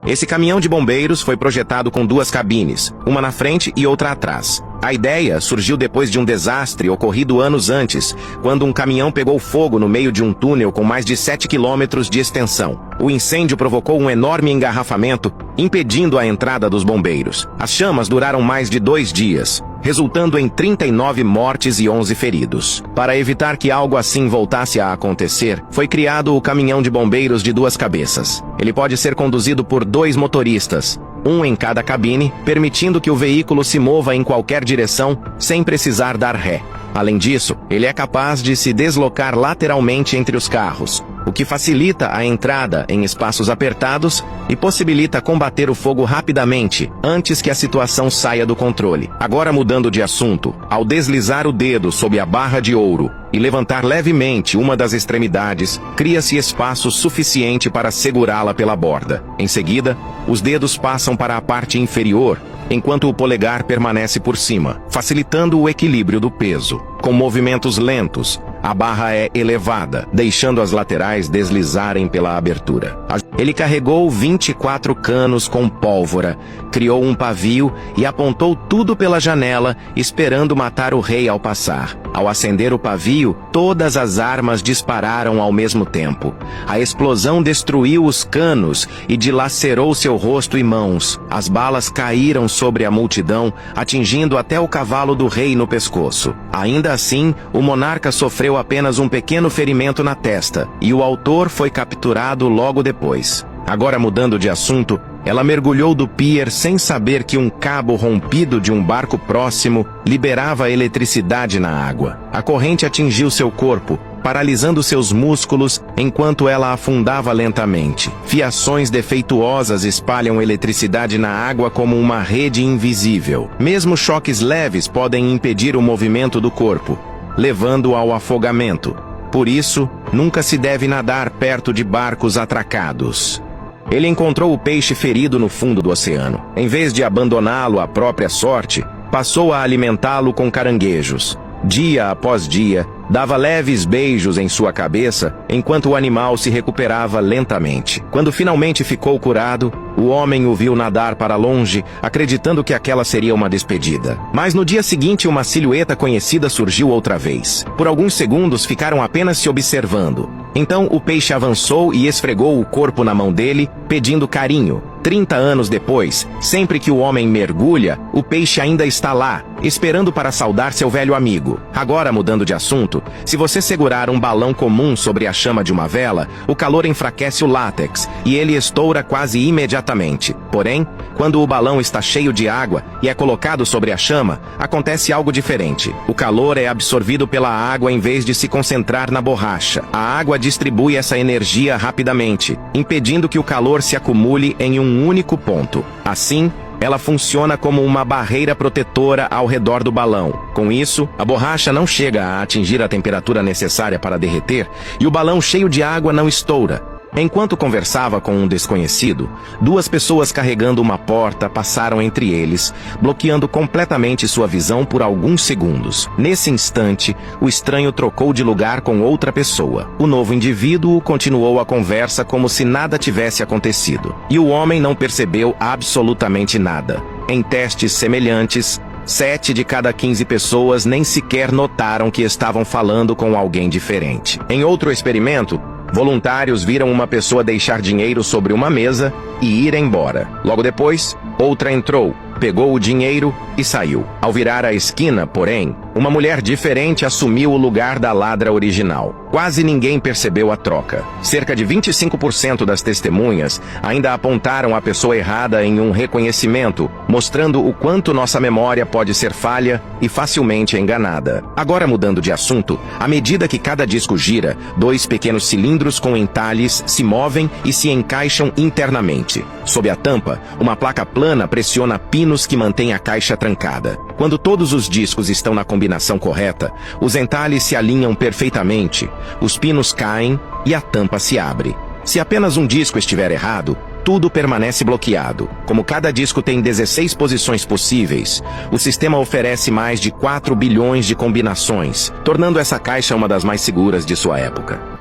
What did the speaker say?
Esse caminhão de bombeiros foi projetado com duas cabines, uma na frente e outra atrás. A ideia surgiu depois de um desastre ocorrido anos antes, quando um caminhão pegou fogo no meio de um túnel com mais de 7 quilômetros de extensão. O incêndio provocou um enorme engarrafamento, impedindo a entrada dos bombeiros. As chamas duraram mais de 2 dias, resultando em 39 mortes e 11 feridos. Para evitar que algo assim voltasse a acontecer, foi criado o caminhão de bombeiros de 2 cabeças. Ele pode ser conduzido por 2 motoristas, um em cada cabine, permitindo que o veículo se mova em qualquer direção sem precisar dar ré. Além disso, ele é capaz de se deslocar lateralmente entre os carros, o que facilita a entrada em espaços apertados e possibilita combater o fogo rapidamente, antes que a situação saia do controle. Agora mudando de assunto, ao deslizar o dedo sob a barra de ouro e levantar levemente uma das extremidades, cria-se espaço suficiente para segurá-la pela borda. Em seguida, os dedos passam para a parte inferior, enquanto o polegar permanece por cima, facilitando o equilíbrio do peso. Com movimentos lentos, a barra é elevada, deixando as laterais deslizarem pela abertura. Ele carregou 24 canos com pólvora, criou um pavio e apontou tudo pela janela, esperando matar o rei ao passar. Ao acender o pavio, todas as armas dispararam ao mesmo tempo. A explosão destruiu os canos e dilacerou seu rosto e mãos. As balas caíram sobre a multidão, atingindo até o cavalo do rei no pescoço. Ainda assim, o monarca sofreu apenas um pequeno ferimento na testa, e o autor foi capturado logo depois. Agora mudando de assunto, ela mergulhou do pier sem saber que um cabo rompido de um barco próximo liberava eletricidade na água. A corrente atingiu seu corpo, paralisando seus músculos enquanto ela afundava lentamente. Fiações defeituosas espalham eletricidade na água como uma rede invisível. Mesmo choques leves podem impedir o movimento do corpo, levando ao afogamento. Por isso, nunca se deve nadar perto de barcos atracados. Ele encontrou o peixe ferido no fundo do oceano. Em vez de abandoná-lo à própria sorte, passou a alimentá-lo com caranguejos. Dia após dia, dava leves beijos em sua cabeça, enquanto o animal se recuperava lentamente. Quando finalmente ficou curado, o homem o viu nadar para longe, acreditando que aquela seria uma despedida. Mas no dia seguinte, uma silhueta conhecida surgiu outra vez. Por alguns segundos, ficaram apenas se observando. Então, o peixe avançou e esfregou o corpo na mão dele, pedindo carinho. 30 anos depois, sempre que o homem mergulha, o peixe ainda está lá, esperando para saudar seu velho amigo. Agora, mudando de assunto, se você segurar um balão comum sobre a chama de uma vela, o calor enfraquece o látex e ele estoura quase imediatamente. Porém, quando o balão está cheio de água e é colocado sobre a chama, acontece algo diferente. O calor é absorvido pela água em vez de se concentrar na borracha. A água distribui essa energia rapidamente, impedindo que o calor se acumule em um único ponto. Assim, ela funciona como uma barreira protetora ao redor do balão. Com isso, a borracha não chega a atingir a temperatura necessária para derreter e o balão cheio de água não estoura. Enquanto conversava com um desconhecido, 2 pessoas carregando uma porta passaram entre eles, bloqueando completamente sua visão por alguns segundos. Nesse instante, o estranho trocou de lugar com outra pessoa. O novo indivíduo continuou a conversa como se nada tivesse acontecido. E o homem não percebeu absolutamente nada. Em testes semelhantes, 7 de cada 15 pessoas nem sequer notaram que estavam falando com alguém diferente. Em outro experimento, voluntários viram uma pessoa deixar dinheiro sobre uma mesa e ir embora. Logo depois, outra entrou, pegou o dinheiro e saiu. Ao virar a esquina, porém, uma mulher diferente assumiu o lugar da ladra original. Quase ninguém percebeu a troca. Cerca de 25% das testemunhas ainda apontaram a pessoa errada em um reconhecimento, mostrando o quanto nossa memória pode ser falha e facilmente enganada. Agora mudando de assunto, à medida que cada disco gira, 2 pequenos cilindros com entalhes se movem e se encaixam internamente. Sob a tampa, uma placa plana pressiona pinos que mantêm a caixa trancada. Quando todos os discos estão na combinação correta, os entalhes se alinham perfeitamente, os pinos caem e a tampa se abre. Se apenas um disco estiver errado, tudo permanece bloqueado. Como cada disco tem 16 posições possíveis, o sistema oferece mais de 4 bilhões de combinações, tornando essa caixa uma das mais seguras de sua época.